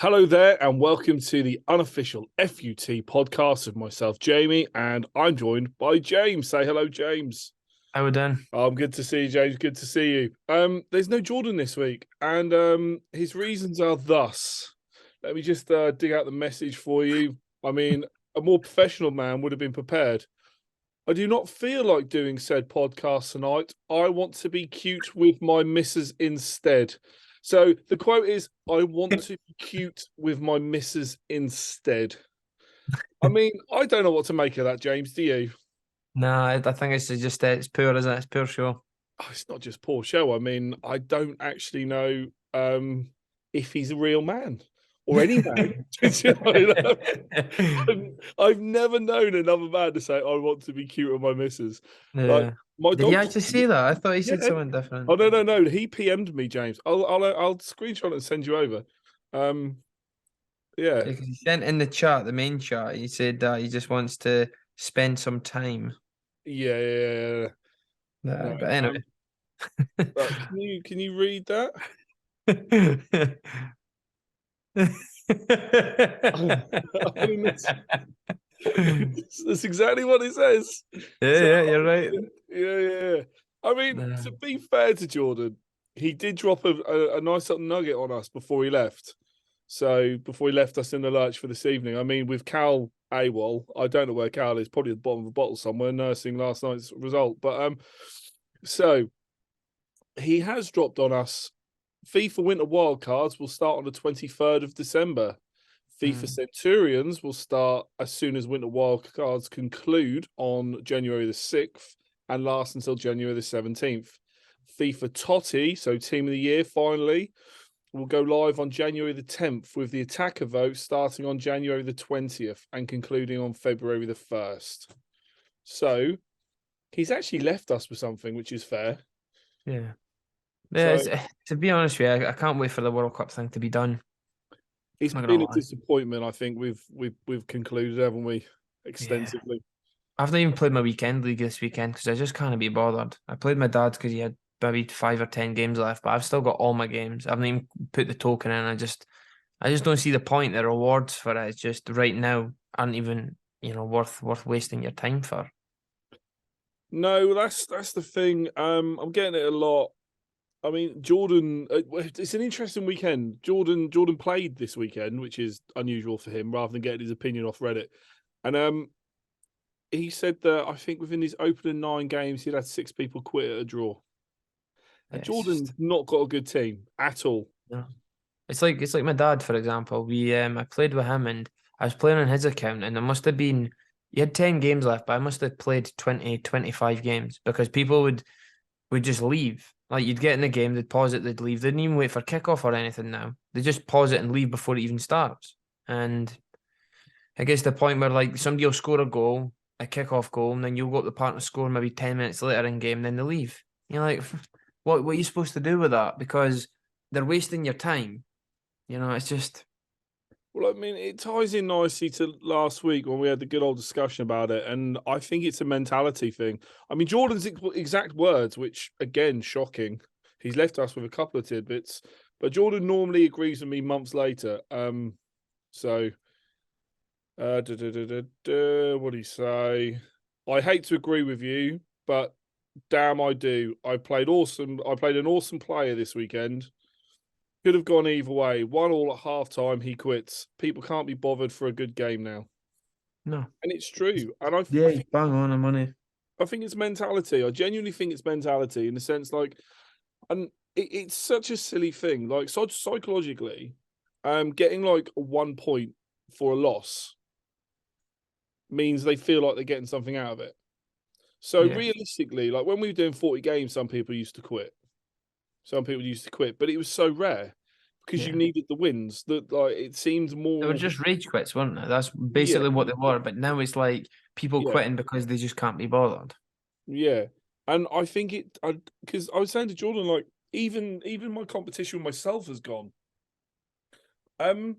Hello there, and welcome to the unofficial FUT podcast of myself, Jamie, and I'm joined by James. Say hello, James. How we doing? I'm good to see you, James. Good to see you. There's no Jordan this week, and his reasons are thus. Let me just dig out the message for you. I mean, a more professional man would have been prepared. I do not feel like doing said podcast tonight. I want to be cute with my missus instead. So the quote is, I want to be cute with my missus instead. I mean, I don't know what to make of that, James. Do you? Nah, I think it's just it's poor, isn't it? It's poor show. Oh, it's not just poor show. I mean, I don't actually know if he's a real man or any man. I've never known another man to say, I want to be cute with my missus. Like, Yeah. my Did he dog. actually say that? I thought he said Yeah. something Oh different. no. He PM'd me, James. I'll screenshot and send you over. Yeah. Because he sent in the chat, the main chat, he said that he just wants to spend some time. Yeah. Yeah, No. but anyway. But can you read that? I mean, that's exactly what it says. So Yeah, you're right. yeah. I mean, Nah. to be fair to Jordan, he did drop a nice little nugget on us before he left. So before he left us in the lurch for this evening, I mean, with Cal AWOL, I don't know where Cal is, probably at the bottom of the bottle somewhere, nursing last night's result. But so he has dropped on us. FIFA Winter Wildcards will start on the 23rd of December. FIFA Centurions will start as soon as Winter Wildcards conclude on January the 6th and last until January the 17th. FIFA Totti, so Team of the Year, finally, will go live on January the 10th with the attacker vote starting on January the 20th and concluding on February the 1st. So he's actually left us with something, which is fair. Yeah. So Yeah, to be honest with you, I can't wait for the World Cup thing to be done. it's I'm not gonna been a lie. disappointment, I think, we've concluded, haven't we? Yeah. Extensively. I've not even played my weekend league this weekend because I just can't be bothered. I played my dad's because he had maybe 5 or 10 games left, but I've still got all my games. I haven't even put the token in. I just don't see the point. The rewards for it is just right now aren't even worth wasting your time for. No, that's the thing. I'm getting it a lot. I mean, Jordan. It's an interesting weekend. Jordan played this weekend, which is unusual for him, rather than getting his opinion off Reddit. And he said that I think within his opening 9 games, he'd had 6 people quit at a draw. And Yeah, it's Jordan's just not got a good team at all. no. It's like my dad, for example. I played with him and I was playing on his account and there must have been he had 10 games left, but I must have played 20, 25 games because people would just leave. Like you'd get in the game, they'd pause it, they'd leave. They didn't even wait for kickoff or anything now. They just pause it and leave before it even starts. And I guess the point where like somebody will score a goal, a kickoff goal, and then you'll go up the park and score maybe 10 minutes later in game, then they leave. You're like, what are you supposed to do with that? Because they're wasting your time. It's just Well, I mean, it ties in nicely to last week when we had the good old discussion about it, and I think it's a mentality thing. I mean, Jordan's exact words, which again, shocking. He's left us with a couple of tidbits, but Jordan normally agrees with me months later. So, what do you say? I hate to agree with you, but damn, I do. I played awesome. I played an awesome player this weekend. Could have gone either way. 1-1 at halftime, he quits. People can't be bothered for a good game now, no. and it's true. And Yeah, bang on the money. I think it's mentality. I genuinely think it's mentality in the sense like, and it's such a silly thing. Like psychologically, getting like 1 point for a loss means they feel like they're getting something out of it. So Yeah, realistically, like when we were doing 40 games, some people used to quit. Some people used to quit, but it was so rare because you yeah. needed the wins that like it seemed They were more. just rage quits, weren't they? That's Yeah, basically what they were. But now it's like people yeah, quitting because they just can't be bothered. yeah. And I think because I was saying to Jordan, like even my competition with myself has gone. Um,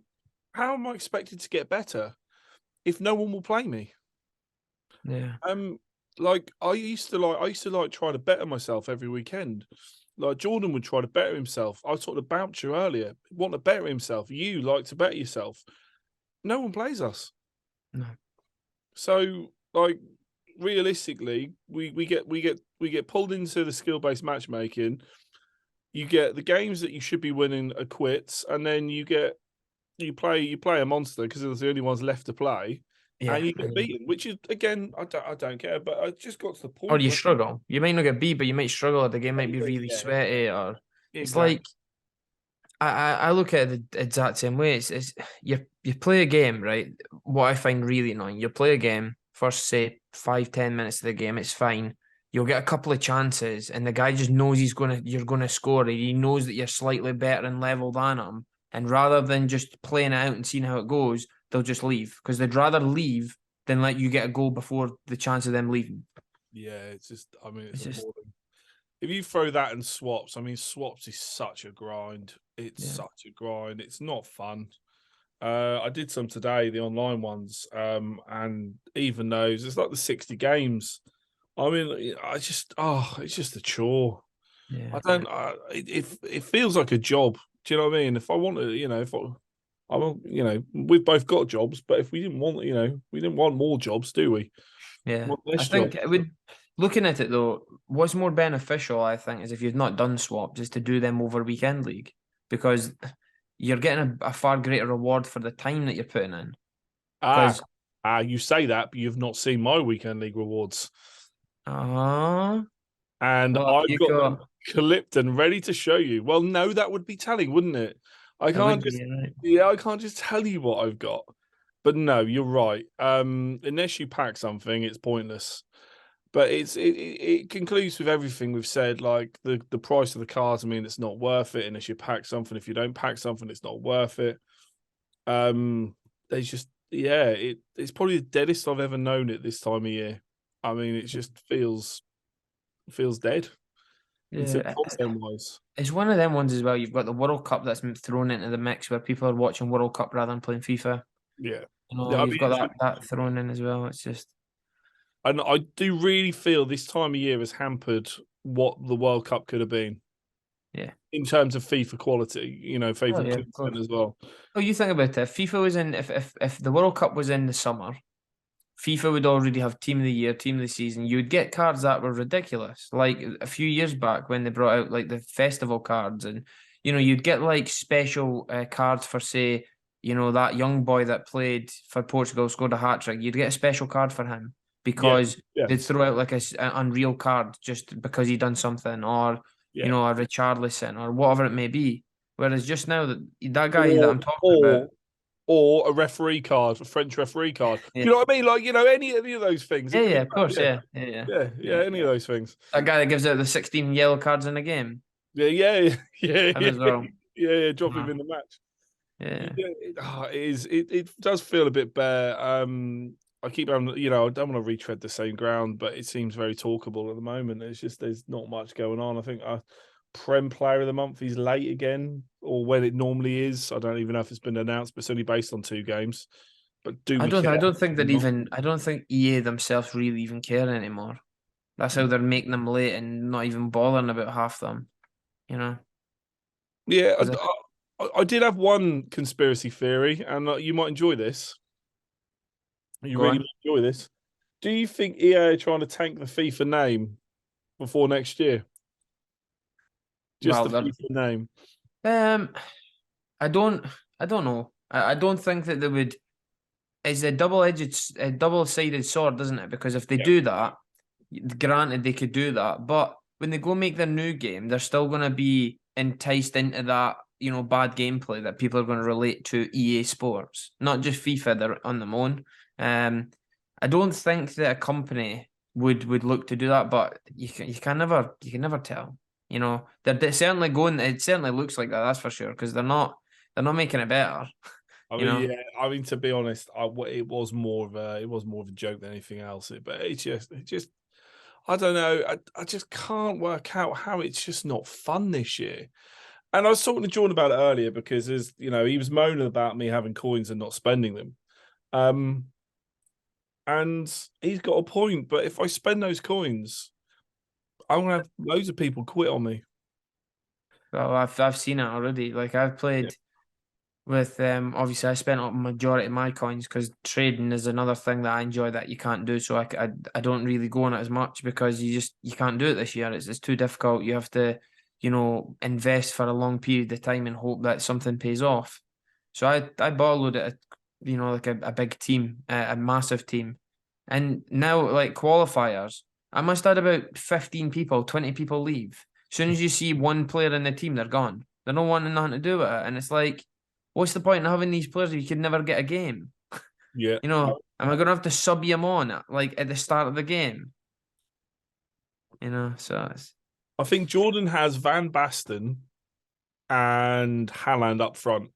how am I expected to get better if no one will play me? Yeah, Like I used to like try to better myself every weekend. Like Jordan would try to better himself. I was talking about you earlier. Want to better himself. You like to better yourself. No one plays us. No. So, like, realistically, we get pulled into the skill based matchmaking. You get the games that you should be winning are quits, and then you play a monster because it's the only ones left to play, Yeah. and you get beaten. Which is again, I don't care, but I just got to the Or point you where struggle. You might not get beat, but you might struggle. The game might be really yeah, sweaty, or it's exactly. like I look at it the exact same way. It's you play a game, right? What I find really annoying, you play a game, first say 5-10 minutes of the game, it's fine. You'll get a couple of chances, and the guy just knows you're gonna score. He knows that you're slightly better in level than him, and rather than just playing it out and seeing how it goes, they'll just leave because they'd rather leave than let you get a goal before the chance of them leaving. Yeah, it's just. I mean, it's It's just appalling. If you throw that in swaps, I mean, swaps is such a grind. It's yeah. such a grind. It's not fun. I did some today, the online ones, and even those, it's like the 60 games. I mean, it's just a chore. I Yeah. don't. It feels like a job. Do you know what I mean? If I wanted, if I want, we've both got jobs, but if we didn't want, we didn't want more jobs, do we? We Yeah, want I less think jobs. it would. Looking at it though, what's more beneficial, I think, is if you've not done swaps, is to do them over weekend league because you're getting a far greater reward for the time that you're putting in. Ah, Because you say that, but you've not seen my weekend league rewards, uh and well, I've you got them got clipped and ready to show you. Well, no, that would be telling, wouldn't it? I it would can't be just, right. yeah, I can't just tell you what I've got. But no, you're right. Unless you pack something, it's pointless. But it concludes with everything we've said, like the price of the cards. I mean, it's not worth it unless you pack something. If you don't pack something, it's not worth it. There's just it's probably the deadest I've ever known it this time of year. I mean, it just feels dead in terms Yeah, of content wise. it's one of them ones as well. You've got the World Cup that's been thrown into the mix where people are watching World Cup rather than playing FIFA. Yeah, You know, yeah. I you've mean, got that thrown in as well. It's just and I do really feel this time of year has hampered what the World Cup could have been yeah. in terms of FIFA quality. Oh FIFA yeah, of content course. as well. Oh, you think about it. If FIFA was in, if the World Cup was in the summer, FIFA would already have Team of the Year, Team of the Season. You would get cards that were ridiculous. Like a few years back when they brought out like the festival cards, and you'd get like special cards for say, that young boy that played for Portugal scored a hat trick. You'd get a special card for him Yeah, because yeah, they'd throw out like an unreal card just because he done something, or yeah. a Richarlison or whatever it may be. Whereas just now that guy that Or I'm talking about, or or a referee card, a French referee card. yeah, You know what I mean? Like, any of those things. yeah, It could yeah, be of course, yeah, yeah, yeah, yeah. yeah, any of those things. That guy that gives out the 16 yellow cards in a game. Yeah, yeah, yeah, Him yeah, as well. yeah. Drop him No. in the match. Yeah. Yeah, it is. It does feel a bit bare. I keep having, I don't want to retread the same ground, but it seems very talkable at the moment. It's just there's not much going on. I think Prem Player of the Month is late again, or when it normally is. I don't even know if it's been announced, but it's only based on 2 games. But do I we don't care? I don't think that Not. even I don't think EA themselves really even care anymore. That's how they're making them late and not even bothering about half them, you know? Yeah, Because I did have one conspiracy theory, and you might enjoy this. You go really on. might enjoy this. Do you think EA are trying to tank the FIFA name before next year? Just Well, the FIFA name. um I don't I don't know. I don't think that they would. It's a double-sided sword, doesn't it? Because if they Yeah, do that, granted they could do that, but when they go make their new game, they're still going to be enticed into that, bad gameplay that people are going to relate to EA Sports, not just FIFA. They're on their own. I don't think that a company would look to do that, but you can never tell. They're certainly going. It certainly looks like that. That's for sure because they're not making it better. I You mean, know. yeah. I mean, to be honest, it was more of a joke than anything else. But it just, I don't know. I just can't work out how it's just not fun this year. And I was talking to John about it earlier because, he was moaning about me having coins and not spending them. Um, and he's got a point. But if I spend those coins, I'm gonna have loads of people quit on me. Well, I've seen it already. Like I've Yeah, played with obviously I spent a majority of my coins because trading is another thing that I enjoy that you can't do. So I don't really go on it as much because you can't do it this year. It's too difficult. You have to, invest for a long period of time and hope that something pays off. So I borrowed it, like a big team, a massive team, and now like qualifiers, I must have had about 15 people, 20 people leave. As soon as you see one player in the team, they're gone. They're not wanting nothing to do with it, and it's like, what's the point in having these players if you could never get a game? yeah. Am I gonna have to sub them on like at the start of the game? So it's I think Jordan has Van Basten and Haaland up front,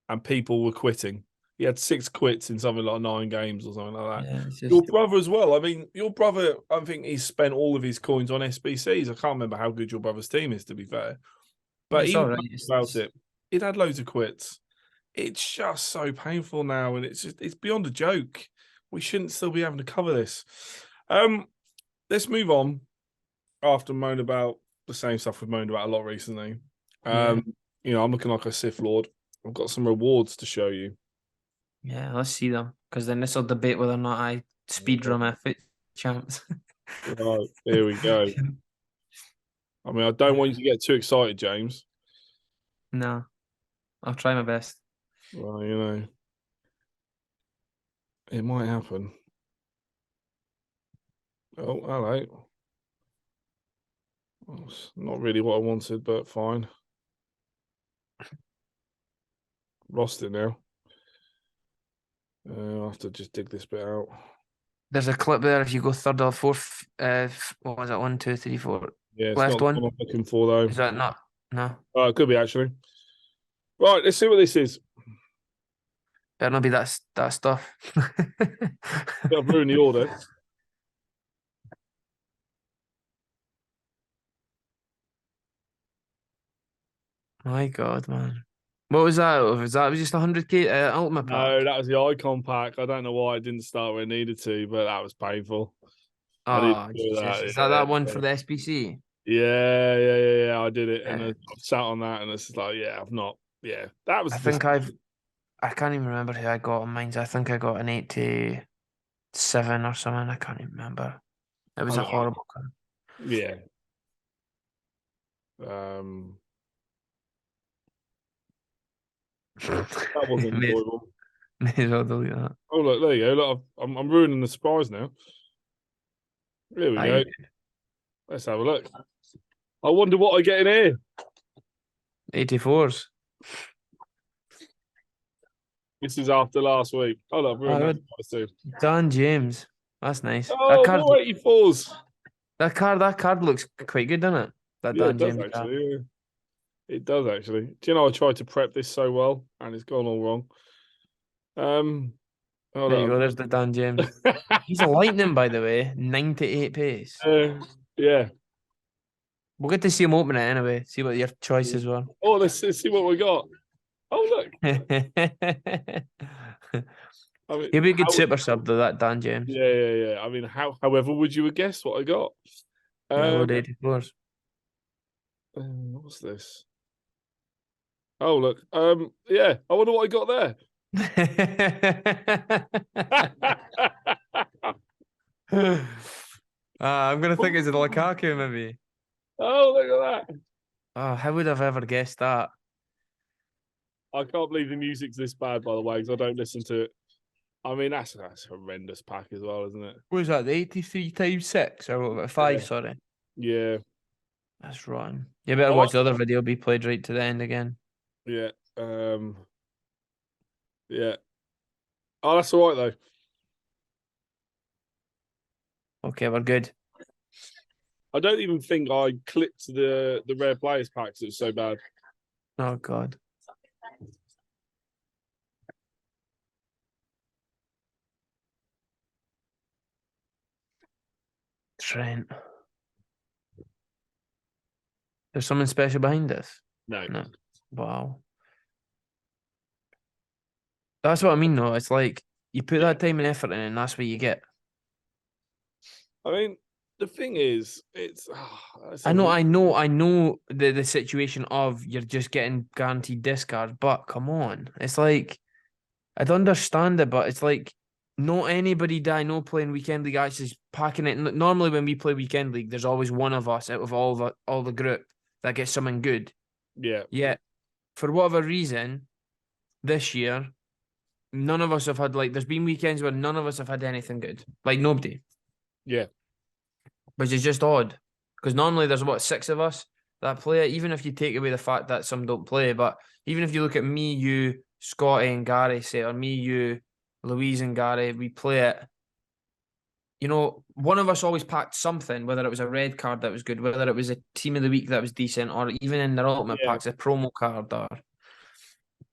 and people were quitting. He had 6 quits in something like 9 games or something like that. yeah, it's Your just brother as well. I mean, your brother, I think he's spent all of his coins on SBCs. I can't remember how good your brother's team is, to be fair. But it's all even right. It's, about it's it, he'd had loads of quits. It's just so painful now, and it's beyond a joke. We shouldn't still be having to cover this. Let's move on after moan about the same stuff we've moaned about a lot recently. yeah, I'm looking like a Sith Lord. I've got some rewards to show you. yeah. Let's see them because then this will debate whether or not I speed run my fit champs. Right, here we go. I mean, I don't want you to get too excited, James. No, I'll try my best. Well, it might happen. Oh, hello. Well, it's not really what I wanted, but fine. Lost it now. I'll have to just dig this bit out. There's a clip there if you go third or fourth. What was it? 1, 2, 3, 4. Yeah, it's Last not the one. one I'm looking for, though. Is that not? No. Oh, it could be, actually. Right, let's see what this is. Better not be that stuff. I've ruined the order. My God, man. What was that? Was that just 100k Ultimate No, Pack? that was the icon pack. I don't know why it didn't start where it needed to, but that was painful. I didn't Oh, do Jesus. that. Is that one for the SPC? Yeah. I did it, and Yeah. I've sat on that, and it's just like, yeah, I've not. Yeah, that was I the. think I can't even remember who I got on mine. I think I got an 87 or something. I can't even remember. It was a horrible card. Yeah. Um, that wasn't may, enjoyable. may as well delete that. Oh look, there you go. Look, I'm ruining the surprise now. Here we go. I Let's have a look. I wonder what I get in here. 84s. This is after last week. Oh look, I've ruined Oh, that surprise too. Dan James. That's nice. Oh, more 84s. That card looks quite good, doesn't it? That Yeah, Dan it does James card. actually. Yeah. It does actually. Do you know I tried to prep this so well and it's gone all wrong. Oh, There you look, go. There's the Dan James. He's a lightning, by the way. 98 pace. yeah. We'll get to see him open it anyway. See what your choices were. Oh, let's see what we got. Oh, look. I mean, He'll be a good super sub though, that Dan James. Yeah. I mean, however would you have guessed what I got? Yeah, load 84s. What's this? Oh, look. Yeah. I wonder what I got there. I'm gonna think it's a Lukaku maybe. Oh, look at that. Oh, how would I've ever guessed that? I can't believe the music's this bad, by the way, because I don't listen to it. I mean, that's a horrendous pack as well, isn't it? What was that? The 83 times 6 or 5, Yeah. sorry. Yeah. That's rotten. You better watch the other video be played right to the end again. Yeah. Yeah. Oh, that's all right though. Okay, we're good. I don't even think I clipped the rare players packs. It was so bad. Oh God. Trent. There's something special behind this? No. Wow. That's what I mean though. It's like you put that time and effort in and that's what you get. I mean, The thing is, it's I know the situation of you're just getting guaranteed discard, but come on, it's like I'd understand it, but it's like not anybody that I know playing weekend league actually is packing it. Normally, when we play weekend league, there's always one of us out of all the group that gets something good. yeah, Yet, for whatever reason, this year, none of us have had like. There's been weekends where none of us have had anything good. Like nobody, yeah, which is just odd. Because normally there's what, 6 of us that play it. Even if you take away the fact that some don't play, but even if you look at me, you, Scotty, and Gary, say, or me, you, Louise, and Gary, we play it. You know, one of us always packed something, whether it was a red card that was good, whether it was a team of the week that was decent, or even in their ultimate yeah. packs, a promo card. Or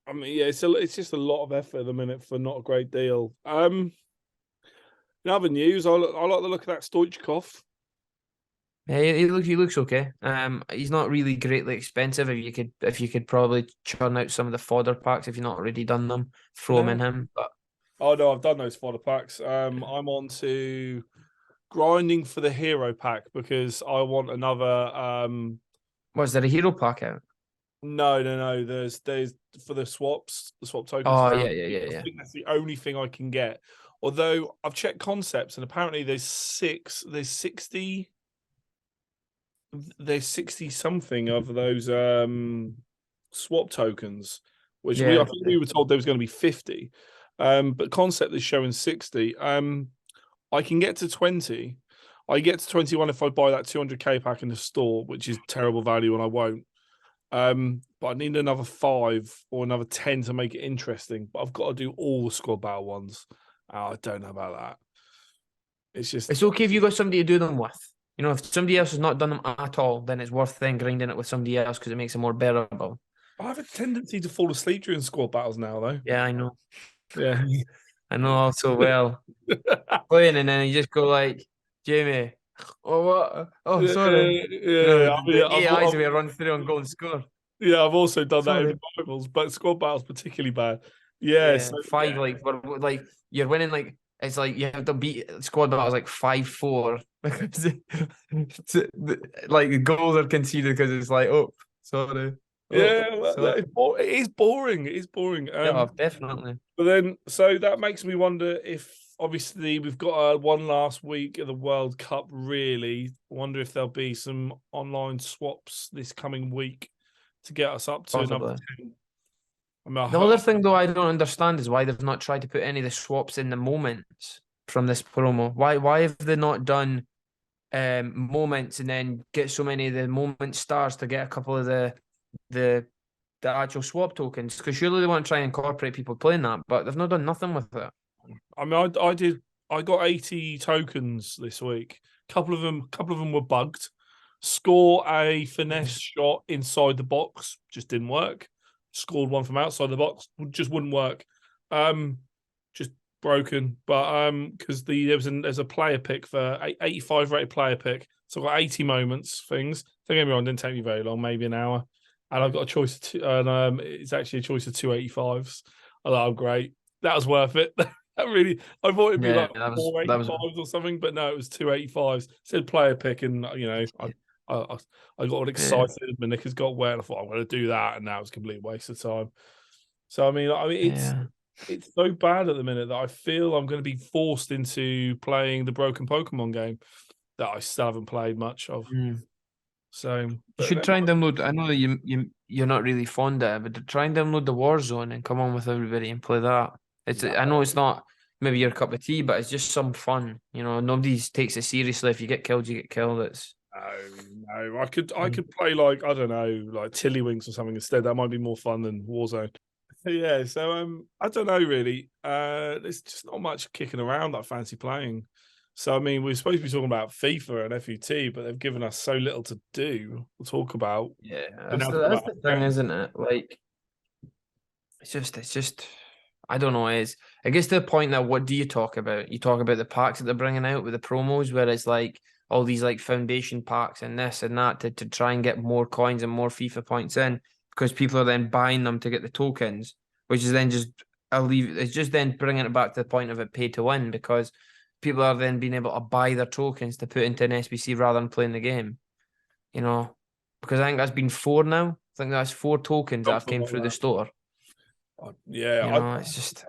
I mean, yeah, it's just a lot of effort at the minute for not a great deal. In other news, I like the look of that Stoichkov. yeah, he looks okay. He's not really greatly expensive. If you could probably churn out some of the fodder packs if you've not already done them, throw them in him. But Oh no, I've done those fodder packs. I'm on to grinding for the hero pack because I want another. was there a hero pack out? No. There's for the swap tokens. Oh yeah. I think that's the only thing I can get. Although I've checked concepts and apparently there's 60 something of those swap tokens, which I think we were told there was going to be 50. But concept is showing 60. I can get to 20. I get to 21 if I buy that 200k pack in the store, which is terrible value, and I won't. But I need another 5 or another 10 to make it interesting. But I've got to do all the squad battle ones. I don't know about that. It's okay if you got somebody to do them with. You know, if somebody else has not done them at all, then it's worth then grinding it with somebody else because it makes it more bearable. I have a tendency to fall asleep during squad battles now, though. Yeah, I know. Yeah, I know all so well. Playing and then you just go like, Jamie, oh what? Oh, sorry. Yeah. The AI's way run through and go and score. Yeah, I've also done that in rivals, but squad battles particularly bad. Yeah, so, 5 like you're winning like it's like you have to beat squad battles like 5-4 because like goals are conceded because it's like sorry. It is boring. It is boring. Yeah, definitely. But then, so that makes me wonder if obviously we've got one last week of the World Cup. Really, wonder if there'll be some online swaps this coming week to get us up to another 10. The other thing, though, I don't understand is why they've not tried to put any of the swaps in the moments from this promo. Why have they not done moments and then get so many of the moment stars to get a couple of the actual swap tokens? Because surely they want to try and incorporate people playing that, but they've not done nothing with it. I mean, I got 80 tokens this week. A couple of them were bugged. Score a finesse shot inside the box just didn't work. Scored one from outside the box, just wouldn't work. Just broken. But because there's a player pick for 85 rated player pick, so I got 80 moments things. Don't get me wrong, didn't take me very long, maybe an hour, and I've got a choice of two, and it's actually a choice of 285s. I thought, oh great, that was worth it. That really, I thought it'd be like 485s or something, but no, it was 285s. It said player pick, and I got all excited. My knickers got wet. I thought I'm going to do that, and now it's a complete waste of time. So I mean, it's so bad at the minute that I feel I'm going to be forced into playing the broken Pokemon game that I still haven't played much of. So you should try and download. I know that you're not really fond of it, but try and download the Warzone and come on with everybody and play that. I know it's not maybe your cup of tea, but it's just some fun. You know, nobody takes it seriously. If you get killed, you get killed. It's no. I could play like I don't know, like Tiddlywinks or something instead. That might be more fun than Warzone. Yeah, so I don't know really. There's just not much kicking around that I fancy playing. So I mean, we're supposed to be talking about FIFA and FUT, but they've given us so little to do. We'll talk about. Yeah, that's the thing, isn't it? Like, it's just. I don't know. I guess the point that what do you talk about? You talk about the packs that they're bringing out with the promos, where it's like all these like foundation packs and this and that to try and get more coins and more FIFA points in, because people are then buying them to get the tokens, which is then it's just then bringing it back to the point of it pay to win, because people are then being able to buy their tokens to put into an SBC rather than playing the game. You know, because I think that's been 4 now. I think that's 4 tokens that have Something came like through the that. store. Yeah, You know, it's just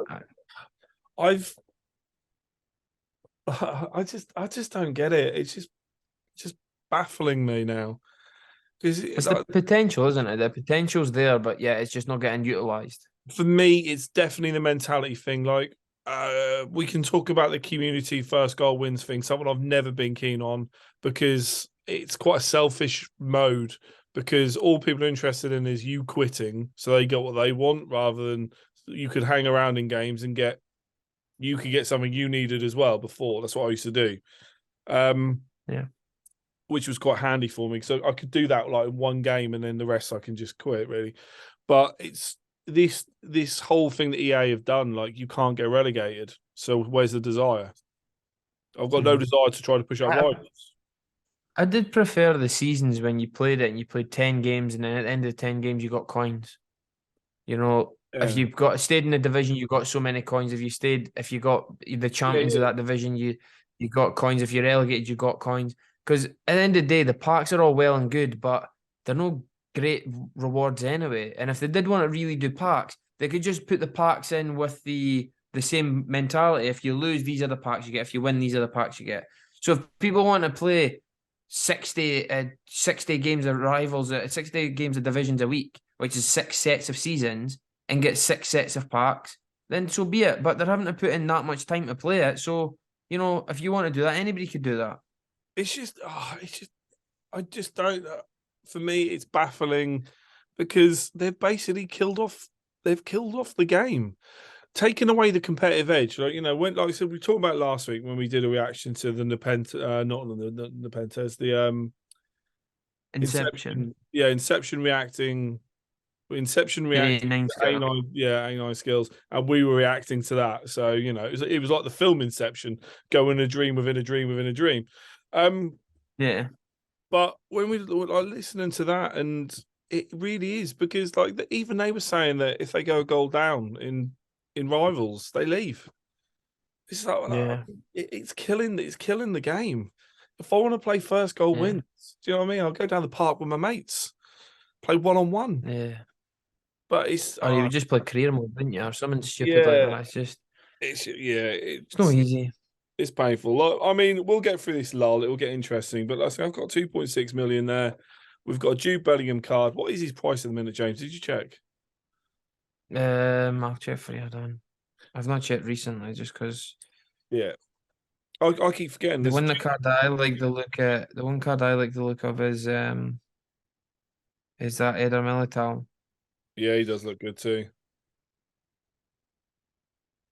I've I just don't get it. It's just baffling me now because it's the potential, isn't it? The potential's there, but yeah, it's just not getting utilized. for me, it's definitely the mentality thing. Like, we can talk about the community first goal wins thing, something I've never been keen on because it's quite a selfish mode. Because all people are interested in is you quitting, so they get what they want, rather than you could hang around in games and you could get something you needed as well before. That's what I used to do. Yeah. Which was quite handy for me. So I could do that like in one game and then the rest I can just quit really. But it's this whole thing that EA have done, like you can't get relegated. So where's the desire? I've got no desire to try to push up rivals. I did prefer the seasons when you played it and you played 10 games and then at the end of 10 games you got coins. You know, if Yeah. you've got stayed in the division, you got so many coins. If you got the champions of that division, you got coins. If you're relegated, you got coins. Because at the end of the day, the packs are all well and good, but they're no great rewards anyway. And if they did want to really do packs, they could just put the packs in with the same mentality. If you lose, these are the packs you get. If you win, these are the packs you get. So if people want to play 60 games of rivals, 60 games of divisions a week, which is 6 sets of seasons, and get 6 sets of packs, then so be it. But they're having to put in that much time to play it. So, you know, if you want to do that, anybody could do that. I just don't. For me, it's baffling because they've basically killed off. They've killed off the game, taken away the competitive edge. Like when, like I said, we talked about last week when we did a reaction to the Nepenthes, not the Nepenthes, the Inception. Yeah, Inception reacting A9 to A9, yeah, A9 skills, and we were reacting to that. So it was like the film Inception, going a dream within a dream within a dream. Yeah. But when we were listening to that, and it really is because even they were saying that if they go a goal down in rivals, they leave. It's like Yeah. it's killing the game. If I want to play first goal wins, do you know what I mean? I'll go down the park with my mates, play 1-on-1. Yeah. But it's Or you would just play career mode, wouldn't you? Or something stupid like yeah, that. It's just it's not easy. It's painful. I mean, we'll get through this lull. It will get interesting. But like I say, I've got 2.6 million there. We've got a Jude Bellingham card. What is his price at the minute, James? Did you check? I'll check for you, Dan. I've not checked recently just because Yeah. I keep forgetting the this. one card that I like the look at the one card I like the look of is that Eder Militao. Yeah, he does look good too.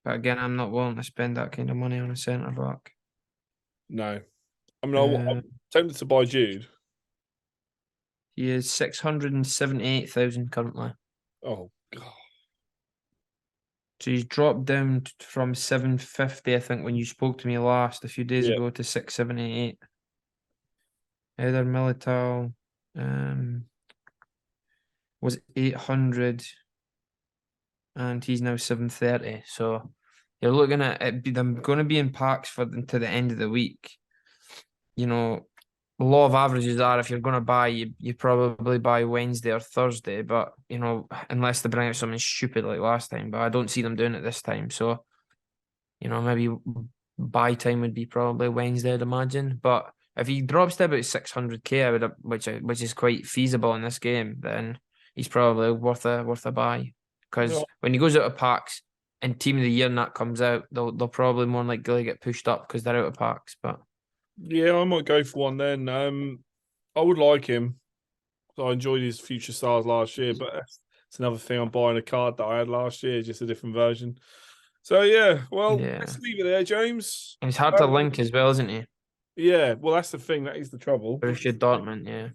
But again, I'm not willing to spend that kind of money on a centre back. No. I mean, Uh, I'm tempted to buy Jude. he is 678,000 currently. Oh, God. So he's dropped down from 750, I think, when you spoke to me last a few days Yeah. ago to 678. Eder Militao was 800 and he's now 730. So you're looking at it, them going to be in packs for to the end of the week. You know, the law of averages are if you're going to buy, you probably buy Wednesday or Thursday, but unless they bring out something stupid like last time, but I don't see them doing it this time. So, maybe buy time would be probably Wednesday, I'd imagine. But if he drops to about 600k, I would, which is quite feasible in this game, then he's probably worth a buy. Because when he goes out of packs and Team of the Year and that comes out, they'll probably more likely get pushed up because they're out of packs. But yeah, I might go for one then. I would like him. I enjoyed his Future Stars last year, but it's another thing. I'm buying a card that I had last year, just a different version. So yeah, well, let's leave it there, James. And it's hard to link as well, isn't he? Yeah, well, that's the thing. That is the trouble. Borussia Dortmund, yeah.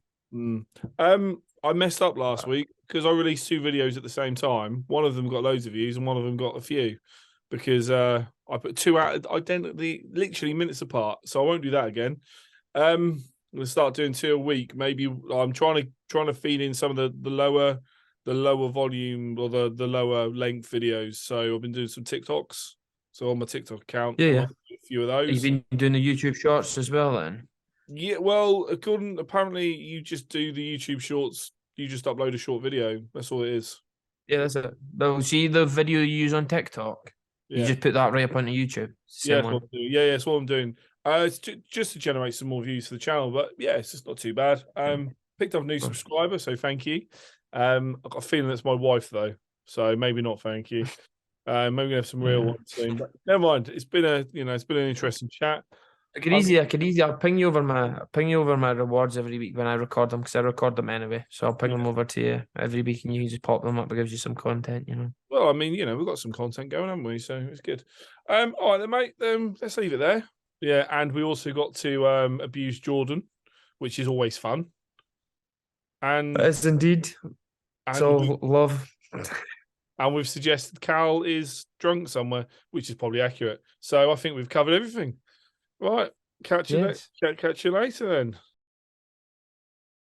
I messed up last week because I released 2 videos at the same time. One of them got loads of views, and one of them got a few because I put 2 out identically, literally minutes apart. So I won't do that again. I'm gonna start doing 2 a week. Maybe I'm trying to feed in some of the lower volume or the lower length videos. So I've been doing some TikToks. So on my TikTok account, Yeah. few of You've those. been doing the YouTube shorts as well then? Yeah, well, apparently you just do the YouTube shorts. You just upload a short video. That's all it is. Yeah, that's it. But see the video you use on TikTok? You Yeah, just put that right up onto YouTube. yeah, Same that's one. what I'm doing. Yeah, that's what I'm doing. It's just to generate some more views for the channel. But yeah, it's just not too bad. Picked up a new subscriber, so thank you. I've got a feeling it's my wife though, so maybe not. Thank you. Maybe we have some real Yeah. ones soon. But never mind. It's been an interesting chat. I could easy. I'll ping you over my rewards every week when I record them because I record them anyway. So I'll ping them over to you every week, and you can just pop them up. It gives you some content, you know. Well, I mean, we've got some content going, haven't we? So it's good. All right, then, mate. Let's leave it there. Yeah, and we also got to abuse Jordan, which is always fun. And It is indeed. So love. And we've suggested Cal is drunk somewhere, which is probably accurate. So I think we've covered everything. Right. Catch you later then.